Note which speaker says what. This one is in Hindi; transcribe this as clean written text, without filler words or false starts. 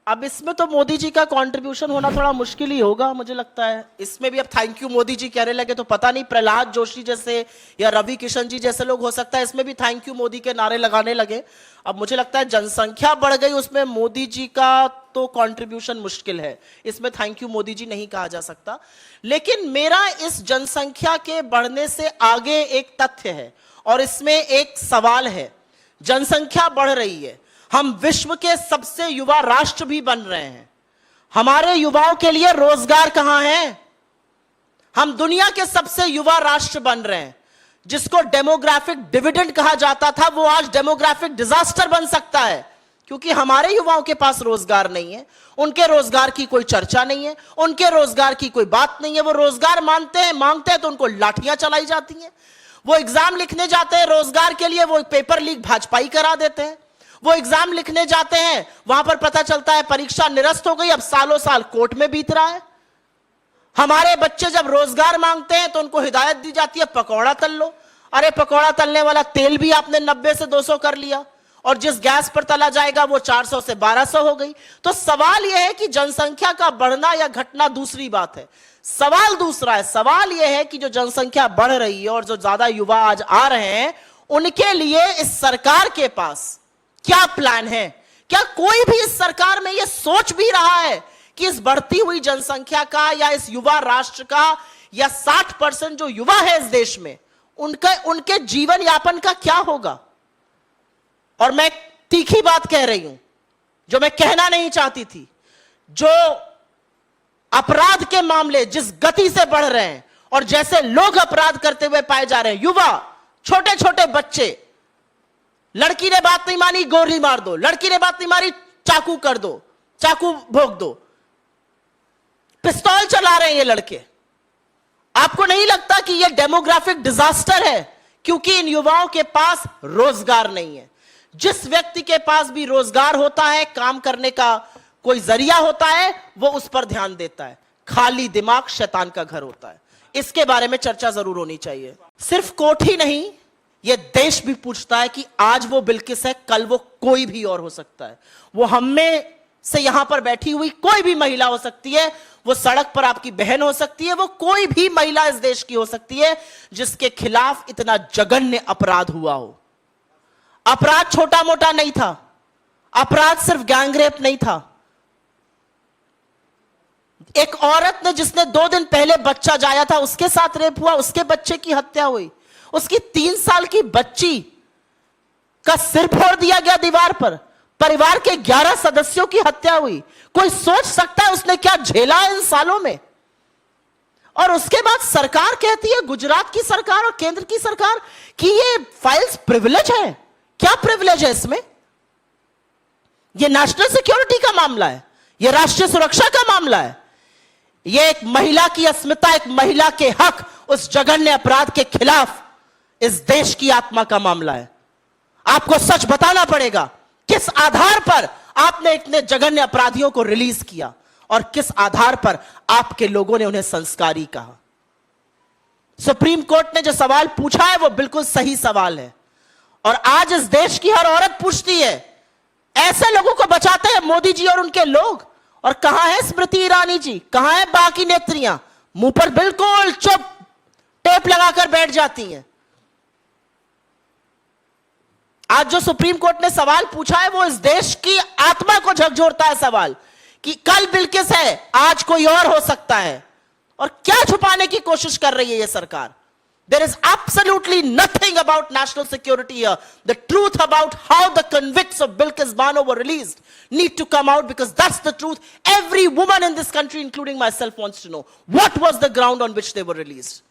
Speaker 1: अब इसमें तो मोदी जी का कंट्रीब्यूशन होना थोड़ा मुश्किल ही होगा, मुझे लगता है। इसमें भी अब थैंक यू मोदी जी कहने लगे तो पता नहीं प्रहलाद जोशी जैसे या रवि किशन जी जैसे लोग हो सकता है इसमें भी थैंक यू मोदी के नारे लगाने लगे। अब मुझे लगता है जनसंख्या बढ़ गई, उसमें मोदी जी का तो कंट्रीब्यूशन मुश्किल है, इसमें थैंक यू मोदी जी नहीं कहा जा सकता। लेकिन मेरा इस जनसंख्या के बढ़ने से आगे एक तथ्य है और इसमें एक सवाल है। जनसंख्या बढ़ रही है, हम विश्व के सबसे युवा राष्ट्र भी बन रहे हैं, हमारे युवाओं के लिए रोजगार कहां है? हम दुनिया के सबसे युवा राष्ट्र बन रहे हैं। जिसको डेमोग्राफिक डिविडेंड कहा जाता था वो आज डेमोग्राफिक डिजास्टर बन सकता है, क्योंकि हमारे युवाओं के पास रोजगार नहीं है, उनके रोजगार की कोई चर्चा नहीं है, उनके रोजगार की कोई बात नहीं है। वो रोजगार मांगते हैं तो उनको लाठियां चलाई जाती हैं। वो एग्जाम लिखने जाते हैं रोजगार के लिए, वो पेपर लीक भाजपाई करा देते हैं। वो एग्जाम लिखने जाते हैं, वहां पर पता चलता है परीक्षा निरस्त हो गई, अब सालों साल कोर्ट में बीत रहा है। हमारे बच्चे जब रोजगार मांगते हैं तो उनको हिदायत दी जाती है पकौड़ा तल लो। अरे पकौड़ा तलने वाला तेल भी आपने 90 से 200 कर लिया, और जिस गैस पर तला जाएगा वो 400 से 1200 हो गई। तो सवाल यह है कि जनसंख्या का बढ़ना या घटना दूसरी बात है, सवाल दूसरा है। सवाल यह है कि जो जनसंख्या बढ़ रही है और जो ज्यादा युवा आज आ रहे हैं, उनके लिए इस सरकार के पास क्या प्लान है? क्या कोई भी इस सरकार में यह सोच भी रहा है कि इस बढ़ती हुई जनसंख्या का या इस युवा राष्ट्र का या 60% जो युवा है इस देश में, उनके जीवन यापन का क्या होगा? और मैं तीखी बात कह रही हूं जो मैं कहना नहीं चाहती थी। जो अपराध के मामले जिस गति से बढ़ रहे हैं और जैसे लोग अपराध करते हुए पाए जा रहे हैं, युवा, छोटे छोटे बच्चे, लड़की ने बात नहीं मानी गोली मार दो, लड़की ने बात नहीं मारी चाकू कर दो, चाकू भोग दो, पिस्तौल चला रहे हैं ये लड़के। आपको नहीं लगता कि ये डेमोग्राफिक डिजास्टर है? क्योंकि इन युवाओं के पास रोजगार नहीं है। जिस व्यक्ति के पास भी रोजगार होता है, काम करने का कोई जरिया होता है, वो उस पर ध्यान देता है। खाली दिमाग शैतान का घर होता है। इसके बारे में चर्चा जरूर होनी चाहिए। सिर्फ कोर्ट ही नहीं, यह देश भी पूछता है कि आज वो बिल्किस है, कल वो कोई भी और हो सकता है। वो हम में से यहां पर बैठी हुई कोई भी महिला हो सकती है, वो सड़क पर आपकी बहन हो सकती है, वो कोई भी महिला इस देश की हो सकती है जिसके खिलाफ इतना जघन्य अपराध हुआ हो। अपराध छोटा मोटा नहीं था, अपराध सिर्फ गैंगरेप नहीं था। एक औरत ने जिसने 2 दिन पहले बच्चा जाया था, उसके साथ रेप हुआ, उसके बच्चे की हत्या हुई। उसकी 3 साल की बच्ची का सिर फोड़ दिया गया दीवार पर। परिवार के 11 सदस्यों की हत्या हुई। कोई सोच सकता है उसने क्या झेला इन सालों में? और उसके बाद सरकार कहती है, गुजरात की सरकार और केंद्र की सरकार, कि ये फाइल्स प्रिविलेज है। क्या प्रिविलेज है इसमें? यह नेशनल सिक्योरिटी का मामला है, यह राष्ट्रीय सुरक्षा का मामला है, यह एक महिला की अस्मिता, एक महिला के हक, उस जघन्य अपराध के खिलाफ इस देश की आत्मा का मामला है। आपको सच बताना पड़ेगा, किस आधार पर आपने इतने जघन्य अपराधियों को रिलीज किया और किस आधार पर आपके लोगों ने उन्हें संस्कारी कहा। सुप्रीम कोर्ट ने जो सवाल पूछा है वो बिल्कुल सही सवाल है, और आज इस देश की हर औरत पूछती है। ऐसे लोगों को बचाते हैं मोदी जी और उनके लोग। और कहां है स्मृति ईरानी जी, कहां है बाकी नेत्रियां? मुंह पर बिल्कुल चुप टेप लगाकर बैठ जाती हैं। आज जो सुप्रीम कोर्ट ने सवाल पूछा है वो इस देश की आत्मा को झकझोरता है सवाल, कि कल बिल्किस है, आज कोई और हो सकता है। और क्या छुपाने की कोशिश कर रही है ये सरकार? There is absolutely nothing about national security here. The truth about how the convicts of Bilkis Bano were released need to come out, because that's the truth every woman in this country, including myself, wants to know. What was the ground on which they were released?